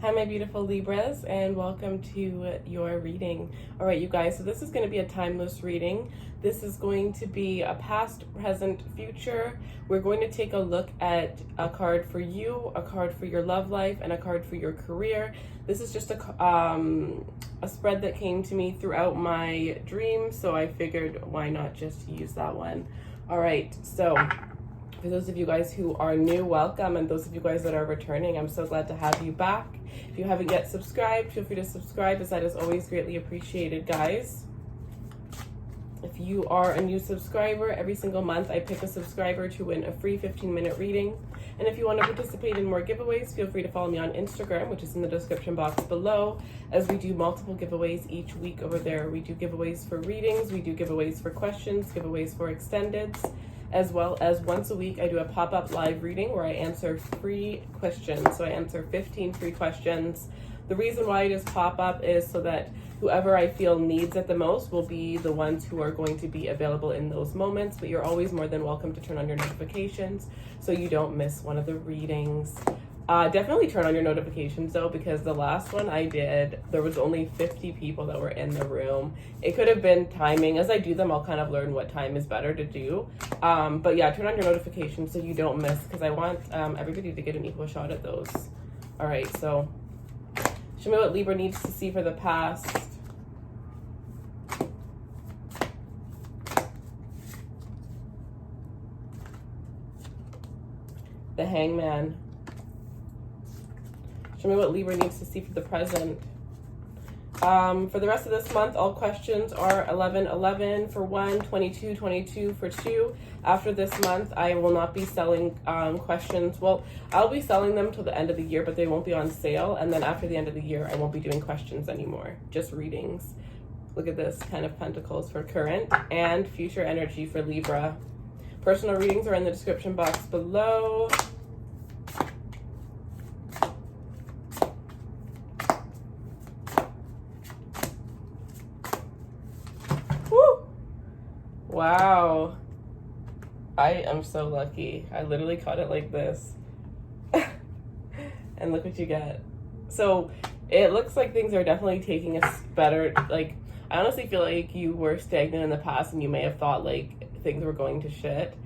Hi, my beautiful Libras, and welcome to your reading. All right, you guys, so this is going to be a timeless reading. This is going to be a past, present, future. We're going to take a look at a card for you, a card for your love life, and a card for your career. This is just a spread that came to me throughout my dreams, so I figured why not just use that one. All right, so for those of you guys who are new, welcome, and those of you guys that are returning, I'm so glad to have you back. If you haven't yet subscribed, feel free to subscribe, as that is always greatly appreciated, guys. If you are a new subscriber, every single month I pick a subscriber to win a free 15-minute reading. And if you want to participate in more giveaways, feel free to follow me on Instagram, which is in the description box below, as we do multiple giveaways each week over there. We do giveaways for readings, we do giveaways for questions, giveaways for extendeds, as well as once a week I do a pop-up live reading where I answer free questions. So I answer 15 free questions. The reason why it is pop-up is so that whoever I feel needs it the most will be the ones who are going to be available in those moments, but you're always more than welcome to turn on your notifications so you don't miss one of the readings. Definitely turn on your notifications though, because the last one I did, there was only 50 people that were in the room. It could have been timing. As I do them, I'll kind of learn what time is better to do. But yeah, turn on your notifications so you don't miss, because I want everybody to get an equal shot at those. All right, so show me what Libra needs to see for the past. The Hangman. Show me what Libra needs to see for the present. For the rest of this month, all questions are 11-11 for 1, 22-22 for 2. After this month, I will not be selling questions. Well, I'll be selling them till the end of the year, but they won't be on sale. And then after the end of the year, I won't be doing questions anymore, just readings. Look at this, 10 of Pentacles for current and future energy for Libra. Personal readings are in the description box below. Wow, I am so lucky. I literally caught it like this. And look what you get. So it looks like things are definitely taking a better, like, I honestly feel like you were stagnant in the past and you may have thought like things were going to shit.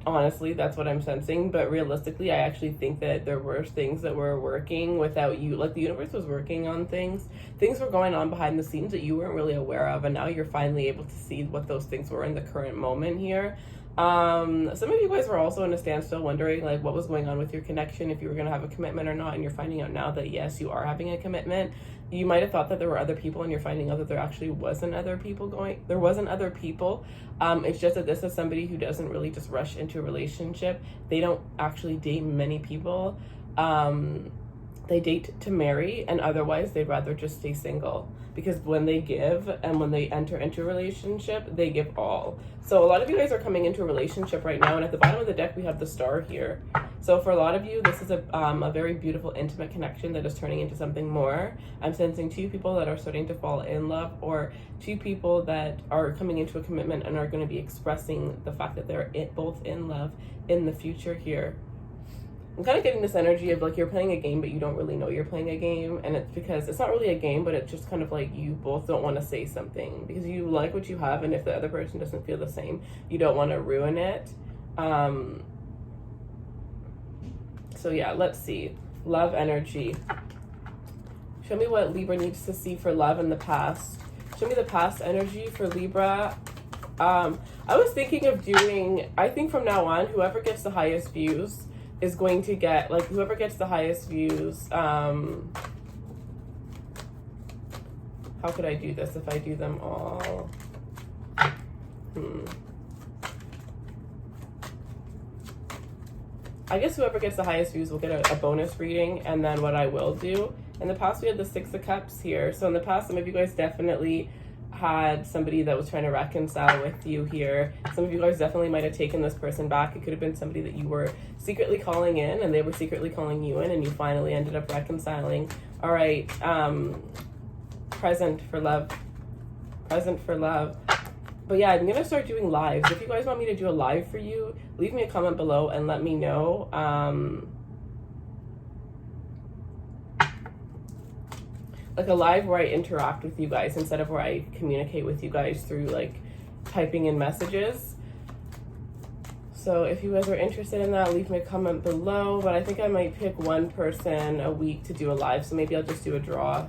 Honestly, that's what I'm sensing. But realistically, I actually think that there were things that were working without you. Like, the universe was working on things. Things were going on behind the scenes that you weren't really aware of. And now you're finally able to see what those things were in the current moment here. Some of you guys were also in a standstill wondering like what was going on with your connection, if you were going to have a commitment or not. And you're finding out now that yes, you are having a commitment. You might have thought that there were other people, and you're finding out that there actually wasn't other people going. There wasn't other people. It's just that this is somebody who doesn't really just rush into a relationship. They don't actually date many people. They date to marry, and otherwise they'd rather just stay single, because when they give and when they enter into a relationship, they give all. So a lot of you guys are coming into a relationship right now, and at the bottom of the deck we have the Star here. So for a lot of you, this is a very beautiful, intimate connection that is turning into something more. I'm sensing 2 people that are starting to fall in love, or 2 people that are coming into a commitment and are going to be expressing the fact that they're both in love in the future here. I'm kind of getting this energy of like you're playing a game, but you don't really know you're playing a game. And it's because it's not really a game, but it's just kind of like you both don't want to say something because you like what you have. And if the other person doesn't feel the same, you don't want to ruin it. So yeah, let's see. Love energy. Show me what Libra needs to see for love in the past. Show me the past energy for Libra. I was thinking of doing, I think from now on, whoever gets the highest views is going to get, like, whoever gets the highest views, how could I do this if I do them all? I guess whoever gets the highest views will get a bonus reading. And then what I will do, in the past we had the 6 of Cups here. So in the past, some of you guys definitely had somebody that was trying to reconcile with you here. Some of you guys definitely might have taken this person back. It could have been somebody that you were secretly calling in and they were secretly calling you in, and you finally ended up reconciling. All right, present for love. Present for love. But yeah, I'm gonna start doing lives. If you guys want me to do a live for you, leave me a comment below and let me know. like a live where I interact with you guys instead of where I communicate with you guys through like typing in messages. So if you guys are interested in that, leave me a comment below. But I think I might pick one person a week to do a live. So maybe I'll just do a draw.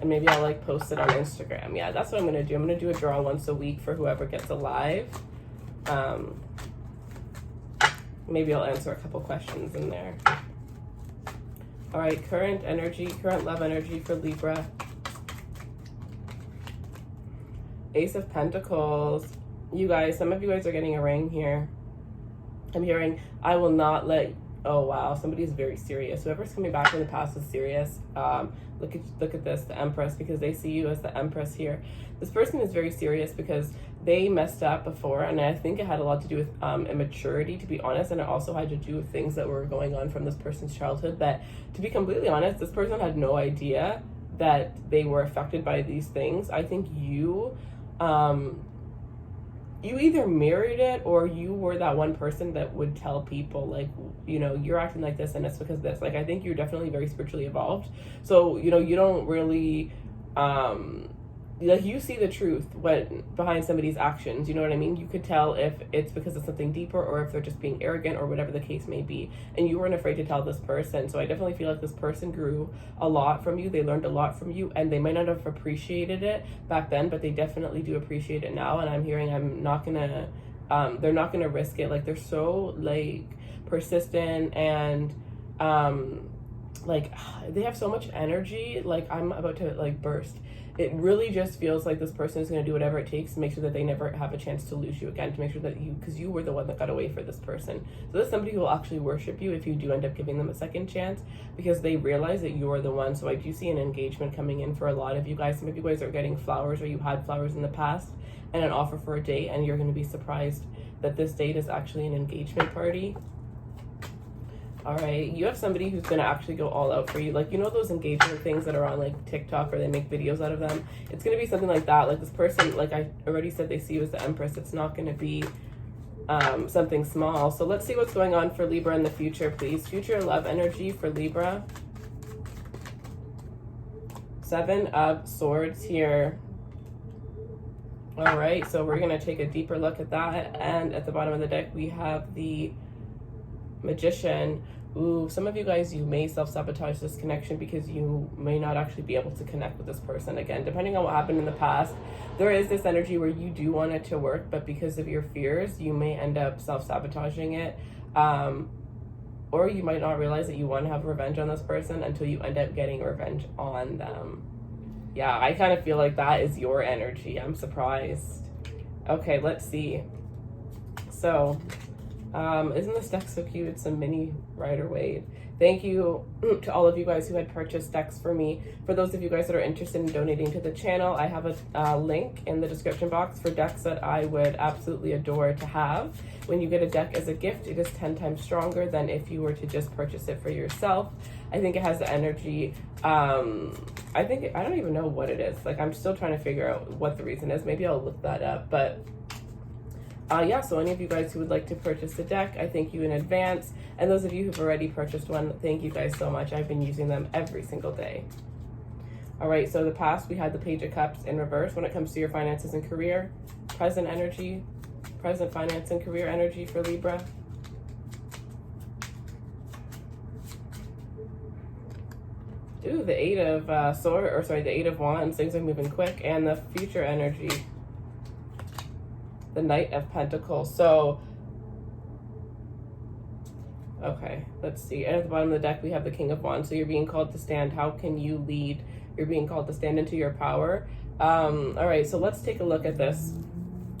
And maybe I'll like post it on Instagram. Yeah, that's what I'm going to do. I'm going to do a draw once a week for whoever gets a live. Maybe I'll answer a couple questions in there. All right, current love energy for Libra. Ace of Pentacles. You guys, some of you guys are getting a ring here. I'm hearing, I will not let, oh wow, somebody's very serious. Whoever's coming back in the past is serious. Look at this, the Empress, because they see you as the Empress here. This person is very serious because they messed up before, and I think it had a lot to do with immaturity, to be honest, and it also had to do with things that were going on from this person's childhood that, to be completely honest, this person had no idea that they were affected by these things. I think you either mirrored it or you were that one person that would tell people like, you know, you're acting like this and it's because of this. Like, I think you're definitely very spiritually evolved. So, you know, you don't really, like, you see the truth behind somebody's actions, you know what I mean? You could tell if it's because of something deeper or if they're just being arrogant or whatever the case may be. And you weren't afraid to tell this person. So I definitely feel like this person grew a lot from you. They learned a lot from you, and they might not have appreciated it back then, but they definitely do appreciate it now. And I'm hearing they're not gonna risk it. Like, they're so like persistent and like they have so much energy. Like, I'm about to like burst. It really just feels like this person is going to do whatever it takes to make sure that they never have a chance to lose you again, to make sure that because you were the one that got away for this person. So this is somebody who will actually worship you if you do end up giving them a second chance, because they realize that you're the one. So I do see an engagement coming in for a lot of you guys. Some of you guys are getting flowers, or you had flowers in the past, and an offer for a date, and you're going to be surprised that this date is actually an engagement party. All right, you have somebody who's going to actually go all out for you. Like, you know those engagement things that are on like TikTok, or they make videos out of them? It's going to be something like that. Like, this person, like I already said, they see you as the Empress. It's not going to be something small. So let's see what's going on for Libra in the future, please. Future love energy for Libra. 7 of Swords here. All right, so we're going to take a deeper look at that. And at the bottom of the deck, we have the Magician. Ooh, some of you guys, you may self-sabotage this connection because you may not actually be able to connect with this person again. Depending on what happened in the past, there is this energy where you do want it to work, but because of your fears, you may end up self-sabotaging it. Or you might not realize that you want to have revenge on this person until you end up getting revenge on them. Yeah, I kind of feel like that is your energy. I'm surprised. Okay, let's see. So, isn't this deck so cute? It's a mini Rider-Waite. Thank you to all of you guys who had purchased decks for me. For those of you guys that are interested in donating to the channel, I have a link in the description box for decks that I would absolutely adore to have. When you get a deck as a gift, it is 10 times stronger than if you were to just purchase it for yourself. I think it has the energy. I don't even know what it is. Like, I'm still trying to figure out what the reason is. Maybe I'll look that up, but yeah, so any of you guys who would like to purchase a deck, I thank you in advance. And those of you who've already purchased one, thank you guys so much. I've been using them every single day. All right, so the past, we had the Page of Cups in reverse when it comes to your finances and career. Present energy, present finance and career energy for Libra. Ooh, the Eight of the Eight of Wands. Things are moving quick. And the future energy, the Knight of Pentacles. So, okay, let's see. And at the bottom of the deck, we have the King of Wands. So you're being called to stand. How can you lead? You're being called to stand into your power. All right, so let's take a look at this.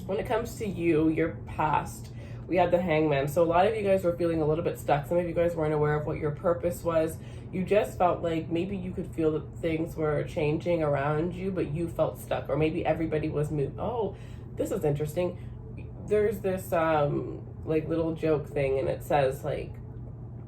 When it comes to you, your past, we had the Hangman. So a lot of you guys were feeling a little bit stuck. Some of you guys weren't aware of what your purpose was. You just felt like maybe you could feel that things were changing around you, but you felt stuck. Or maybe everybody was moved. Oh, this is interesting. There's this like little joke thing, and it says like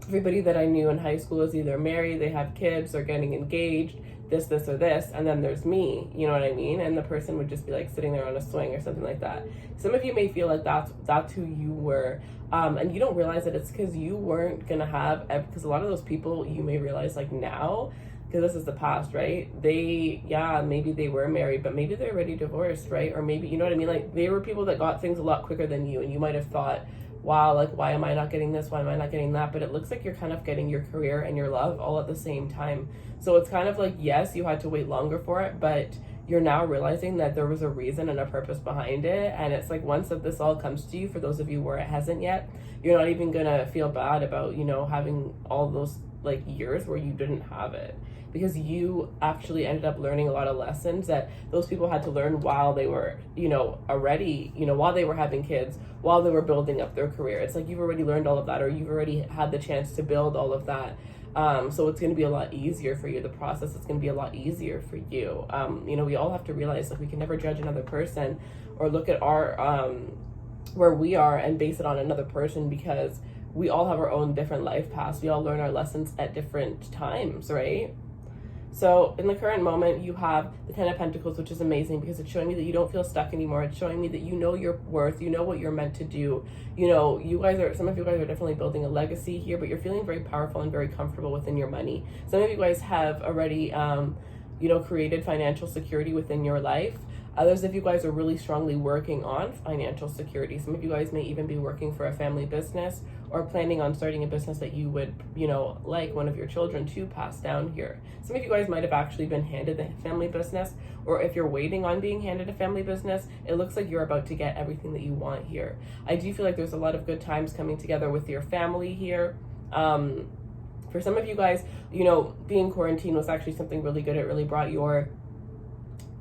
everybody that I knew in high school is either married, they have kids, they're getting engaged, this or this, and then there's me, you know what I mean? And the person would just be like sitting there on a swing or something like that. Some of you may feel like that's who you were, and you don't realize that it's because you weren't gonna have, because a lot of those people, you may realize like now, because this is the past, right? Maybe they were married, but maybe they're already divorced, right? Or maybe, you know what I mean? Like, they were people that got things a lot quicker than you, and you might have thought, wow, like, why am I not getting this? Why am I not getting that? But it looks like you're kind of getting your career and your love all at the same time. So it's kind of like, yes, you had to wait longer for it, but you're now realizing that there was a reason and a purpose behind it. And it's like, once that this all comes to you, for those of you where it hasn't yet, you're not even gonna feel bad about, you know, having all those like years where you didn't have it, because you actually ended up learning a lot of lessons that those people had to learn while they were, you know, already, you know, while they were having kids, while they were building up their career. It's like, you've already learned all of that, or you've already had the chance to build all of that. So it's going to be a lot easier for you. The process is going to be a lot easier for you. You know, we all have to realize, like, we can never judge another person or look at our, where we are and base it on another person, because we all have our own different life paths. We all learn our lessons at different times, right? So in the current moment, you have the Ten of Pentacles, which is amazing because it's showing me that you don't feel stuck anymore. It's showing me that you know your worth, you know what you're meant to do. You know, some of you guys are definitely building a legacy here, but you're feeling very powerful and very comfortable within your money. Some of you guys have already, you know, created financial security within your life. Others of you guys are really strongly working on financial security. Some of you guys may even be working for a family business or planning on starting a business that you would, you know, like one of your children to pass down here. Some of you guys might have actually been handed the family business, or if you're waiting on being handed a family business, it looks like you're about to get everything that you want here. I do feel like there's a lot of good times coming together with your family here. For some of you guys, you know, being quarantined was actually something really good. It really brought your,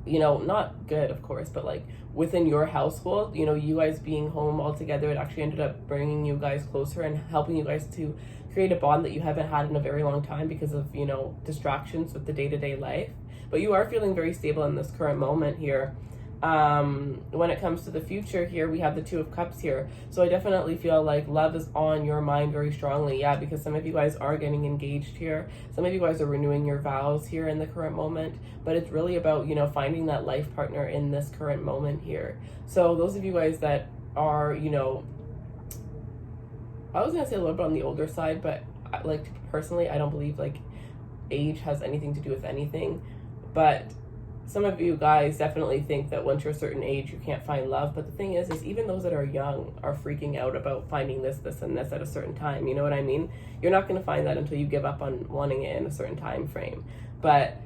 you know, not good, of course, but like within your household, you know, you guys being home all together, it actually ended up bringing you guys closer and helping you guys to create a bond that you haven't had in a very long time because of, you know, distractions with the day-to-day life. But you are feeling very stable in this current moment here. When it comes to the future here, we have the Two of Cups here. So I definitely feel like love is on your mind very strongly. Yeah, because some of you guys are getting engaged here. Some of you guys are renewing your vows here in the current moment. But it's really about, you know, finding that life partner in this current moment here. So those of you guys that are, you know, I was going to say a little bit on the older side, but like personally, I don't believe like age has anything to do with anything. But some of you guys definitely think that once you're a certain age, you can't find love. But the thing is even those that are young are freaking out about finding this, and this at a certain time. You know what I mean? You're not going to find that until you give up on wanting it in a certain time frame. But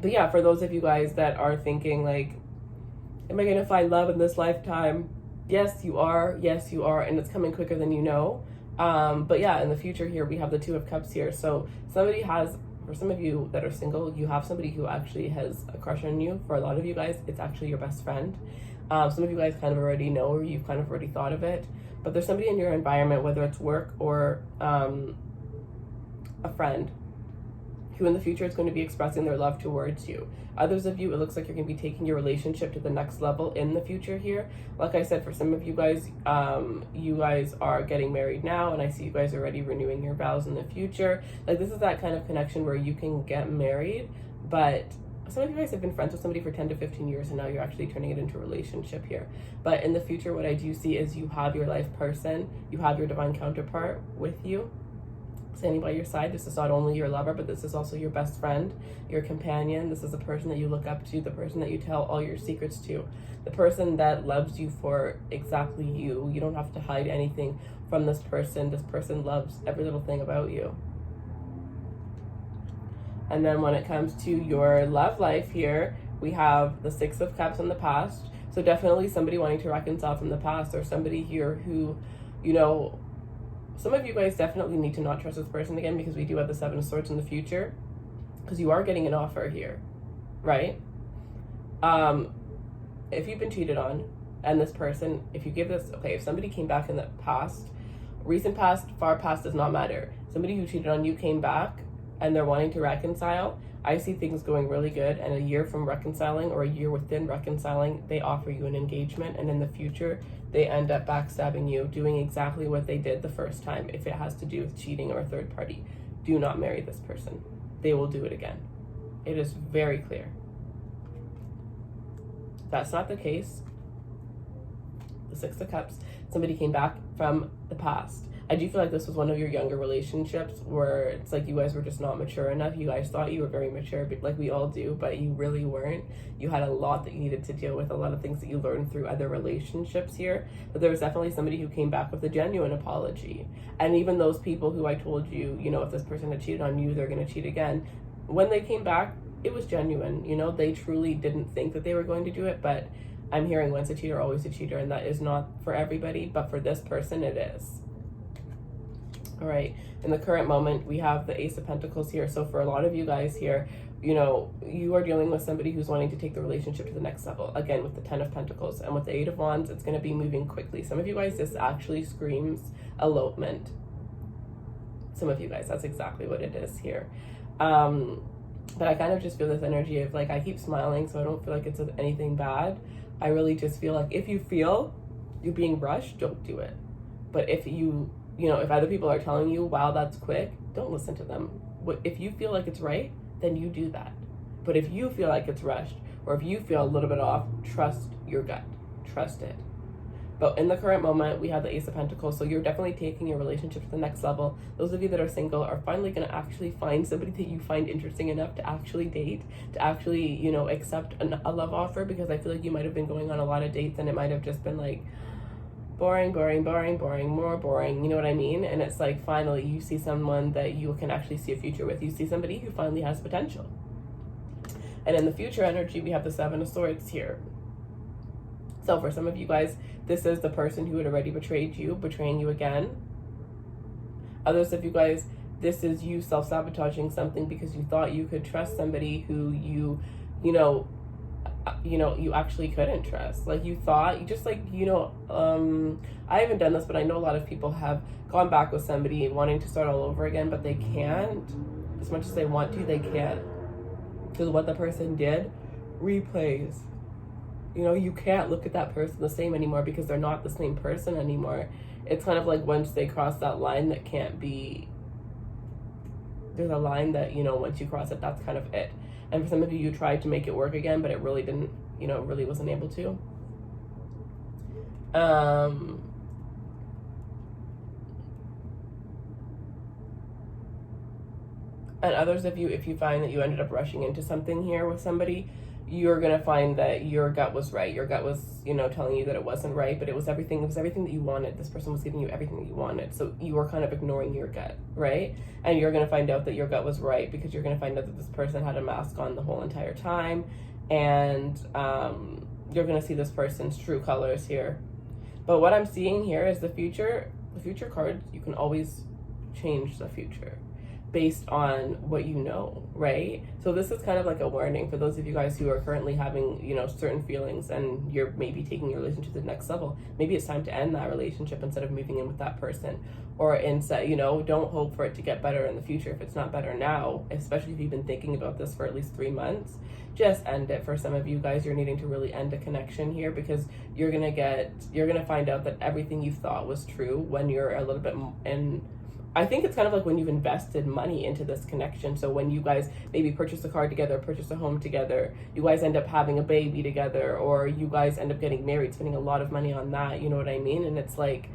yeah, for those of you guys that are thinking like, am I going to find love in this lifetime? Yes, you are. Yes, you are. And it's coming quicker than you know. But yeah, in the future here, we have the Two of Cups here. So for some of you that are single, you have somebody who actually has a crush on you. For a lot of you guys, it's actually your best friend. Some of you guys kind of already know, or you've kind of already thought of it. But there's somebody in your environment, whether it's work or a friend, who in the future is going to be expressing their love towards you. Others of you, it looks like you're going to be taking your relationship to the next level in the future here. Like I said, for some of you guys are getting married now, and I see you guys already renewing your vows in the future. Like, this is that kind of connection where you can get married, but some of you guys have been friends with somebody for 10 to 15 years, and now you're actually turning it into a relationship here. But in the future, what I do see is you have your life person, you have your divine counterpart with you, standing by your side. This is not only your lover, but this is also your best friend, your companion. This is the person that you look up to, the person that you tell all your secrets to, the person that loves you for exactly you. You don't have to hide anything from this person. This person loves every little thing about you. And then when it comes to your love life here, we have the Six of Cups in the past. So definitely somebody wanting to reconcile from the past, or somebody here who, you know, some of you guys definitely need to not trust this person again, because we do have the Seven of Swords in the future, because you are getting an offer here, right? If you've been cheated on, and this person, if somebody came back in the past, recent past, far past, does not matter. Somebody who cheated on you came back and they're wanting to reconcile. I see things going really good, and a year from reconciling, or a year within reconciling, they offer you an engagement, and in the future they end up backstabbing you, doing exactly what they did the first time. If it has to do with cheating or a third party, do not marry this person. They will do it again. It is very clear. That's not the case. The Six of Cups, somebody came back from the past. I do feel like this was one of your younger relationships where it's like you guys were just not mature enough. You guys thought you were very mature, but like we all do, but you really weren't. You had a lot that you needed to deal with, a lot of things that you learned through other relationships here. But there was definitely somebody who came back with a genuine apology. And even those people who I told you, you know, if this person had cheated on you, they're going to cheat again. When they came back, it was genuine. You know, they truly didn't think that they were going to do it, but I'm hearing once a cheater, always a cheater, and that is not for everybody, but for this person, it is. All right, in the current moment, we have the Ace of Pentacles here. So for a lot of you guys here, you know, you are dealing with somebody who's wanting to take the relationship to the next level. Again, with the 10 of Pentacles and with the 8 of Wands, it's going to be moving quickly. Some of you guys, this actually screams elopement. Some of you guys, that's exactly what it is here. But I kind of just feel this energy of like, I keep smiling, so I don't feel like it's anything bad. I really just feel like if you feel you're being rushed, don't do it. But if you know, if other people are telling you, wow, that's quick, don't listen to them. If you feel like it's right, then you do that. But if you feel like it's rushed, or if you feel a little bit off, trust your gut. Trust it. But in the current moment, we have the Ace of Pentacles, so you're definitely taking your relationship to the next level. Those of you that are single are finally going to actually find somebody that you find interesting enough to actually date, to actually, you know, accept a love offer, because I feel like you might have been going on a lot of dates and it might have just been like, boring, boring, boring, boring, more boring, you know what I mean? And it's like, finally, you see someone that you can actually see a future with. You see somebody who finally has potential. And in the future energy, we have the 7 of Swords here. So for some of you guys, this is the person who had already betrayed you, betraying you again. Others of you guys, this is you self-sabotaging something because you thought you could trust somebody who you actually couldn't trust. Like you thought, you just like, you know, I haven't done this, but I know a lot of people have gone back with somebody wanting to start all over again, but they can't. As much as they want to, they can't. Because what the person did replays. You know, you can't look at that person the same anymore because they're not the same person anymore. It's kind of like once they cross that line that can't be, there's a line that, you know, once you cross it, that's kind of it. And for some of you, you tried to make it work again, but it really didn't, you know, really wasn't able to. And others of you, if you find that you ended up rushing into something here with somebody, you're going to find that your gut was right. Your gut was, you know, telling you that it wasn't right, but it was everything that you wanted. This person was giving you everything that you wanted. So you were kind of ignoring your gut, right? And you're going to find out that your gut was right because you're going to find out that this person had a mask on the whole entire time. And you're going to see this person's true colors here. But what I'm seeing here is the future cards. You can always change the future based on what you know, right? So this is kind of like a warning for those of you guys who are currently having, you know, certain feelings and you're maybe taking your relationship to the next level. Maybe it's time to end that relationship instead of moving in with that person. Or instead, you know, don't hope for it to get better in the future if it's not better now, especially if you've been thinking about this for at least 3 months. Just end it. For some of you guys, you're needing to really end a connection here because you're gonna find out that everything you thought was true when you're a little bit in. I think it's kind of like when you've invested money into this connection. So when you guys maybe purchase a car together, purchase a home together, you guys end up having a baby together, or you guys end up getting married, spending a lot of money on that, you know what I mean? And it's like,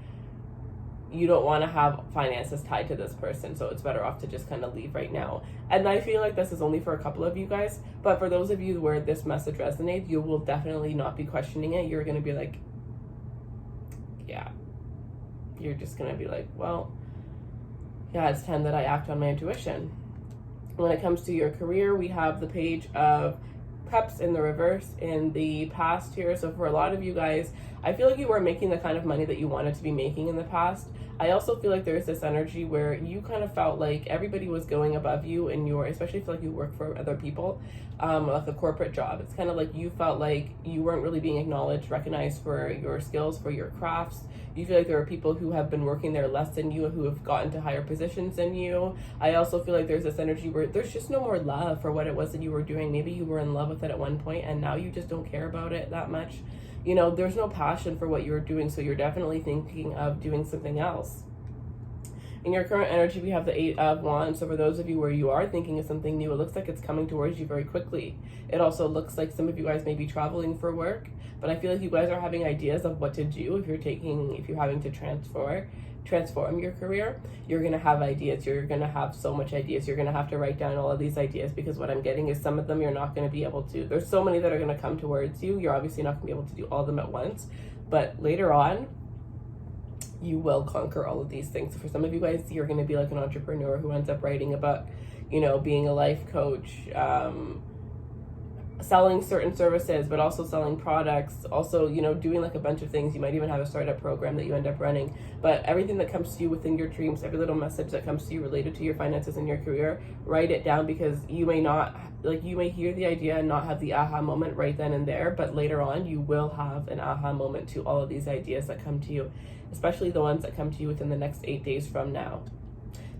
you don't want to have finances tied to this person, so it's better off to just kind of leave right now. And I feel like this is only for a couple of you guys, but for those of you where this message resonates, you will definitely not be questioning it. You're going to be like, yeah. You're just going to be like, well, yeah, it's time that I act on my intuition. When it comes to your career, we have the Page of Cups in the reverse in the past here. So for a lot of you guys, I feel like you were making the kind of money that you wanted to be making in the past. I also feel like there's this energy where you kind of felt like everybody was going above you in your, especially if you feel like you work for other people, like a corporate job. It's kind of like you felt like you weren't really being acknowledged, recognized for your skills, for your crafts. You feel like there are people who have been working there less than you, who have gotten to higher positions than you. I also feel like there's this energy where there's just no more love for what it was that you were doing. Maybe you were in love with it at one point and now you just don't care about it that much. You know, there's no passion for what you're doing, so you're definitely thinking of doing something else. In your current energy, we have the 8 of Wands. So for those of you where you are thinking of something new, it looks like it's coming towards you very quickly. It also looks like some of you guys may be traveling for work, but I feel like you guys are having ideas of what to do if you're having to transform your career. You're going to have ideas. You're going to have so much ideas. You're going to have to write down all of these ideas, because what I'm getting is some of them you're not going to be able to. There's so many that are going to come towards you. You're obviously not going to be able to do all of them at once, but later on, you will conquer all of these things. So for some of you guys, you're going to be like an entrepreneur who ends up writing about, being a life coach, selling certain services, but also selling products, also, doing like a bunch of things. You might even have a startup program that you end up running, but everything that comes to you within your dreams, every little message that comes to you related to your finances and your career, write it down, because you may hear the idea and not have the aha moment right then and there, but later on you will have an aha moment to all of these ideas that come to you, especially the ones that come to you within the next 8 days from now.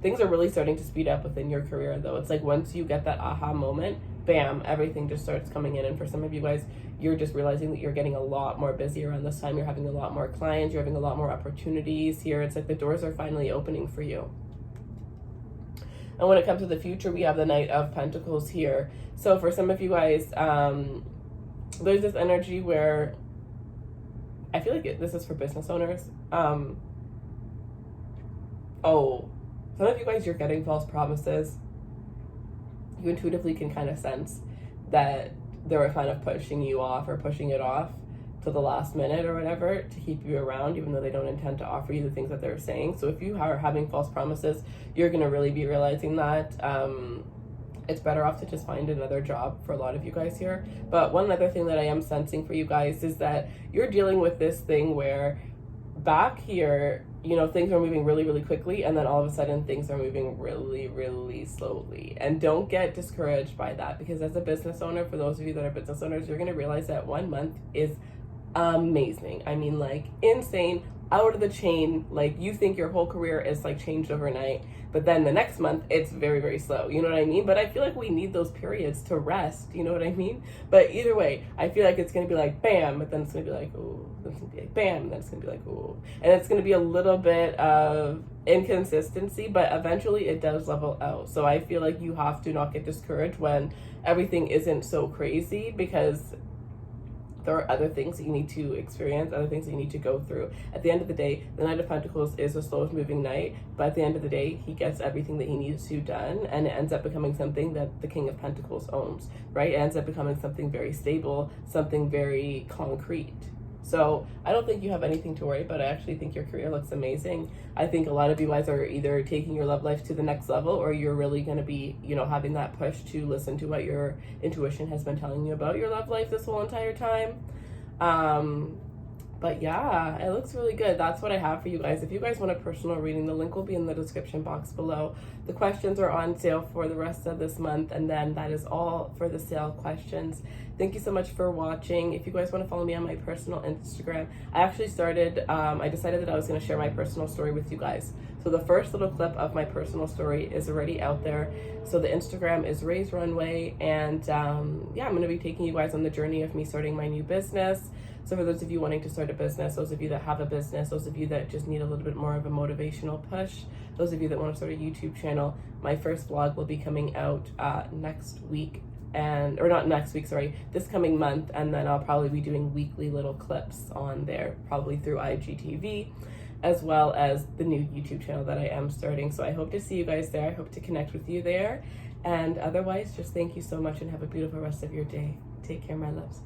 Things are really starting to speed up within your career, though. It's like once you get that aha moment, bam, everything just starts coming in. And for some of you guys, you're just realizing that you're getting a lot more busy around this time. You're having a lot more clients. You're having a lot more opportunities here. It's like the doors are finally opening for you. And when it comes to the future, we have the Knight of Pentacles here. So for some of you guys, there's this energy where I feel like this is for business owners. Some of you guys, you're getting false promises. You intuitively can kind of sense that they were kind of pushing you off or pushing it off to the last minute or whatever to keep you around, even though they don't intend to offer you the things that they're saying. So if you are having false promises, you're going to really be realizing that it's better off to just find another job for a lot of you guys here. But one other thing that I am sensing for you guys is that you're dealing with this thing where back here, things are moving really, really quickly, and then all of a sudden things are moving really, really slowly. And don't get discouraged by that, because as a business owner, for those of you that are business owners, you're going to realize that 1 month is amazing. I mean, like insane, out of the chain. Like you think your whole career is like changed overnight, but then the next month it's very, very slow. You know what I mean? But I feel like we need those periods to rest. You know what I mean? But either way, I feel like it's going to be like bam, but then it's going to be like, ooh, then it's going to be like bam, and then it's going to be like, ooh. And it's going to be a little bit of inconsistency, but eventually it does level out. So I feel like you have to not get discouraged when everything isn't so crazy, because there are other things that you need to experience, other things that you need to go through. At the end of the day, the Knight of Pentacles is the slowest moving knight, but at the end of the day, he gets everything that he needs to done, and it ends up becoming something that the King of Pentacles owns, right? It ends up becoming something very stable, something very concrete. So I don't think you have anything to worry about. I actually think your career looks amazing. I think a lot of you guys are either taking your love life to the next level, or you're really going to be, having that push to listen to what your intuition has been telling you about your love life this whole entire time. But yeah, it looks really good. That's what I have for you guys. If you guys want a personal reading, the link will be in the description box below. The questions are on sale for the rest of this month, and then that is all for the sale questions. Thank you so much for watching. If you guys want to follow me on my personal Instagram, I actually I decided that I was going to share my personal story with you guys. So the first little clip of my personal story is already out there. So the Instagram is Ray's Runway, and I'm going to be taking you guys on the journey of me starting my new business. So for those of you wanting to start a business, those of you that have a business, those of you that just need a little bit more of a motivational push, those of you that want to start a YouTube channel, my first vlog will be coming out this coming month, and then I'll probably be doing weekly little clips on there, probably through IGTV, as well as the new YouTube channel that I am starting. So I hope to see you guys there. I hope to connect with you there. And otherwise, just thank you so much and have a beautiful rest of your day. Take care, my loves.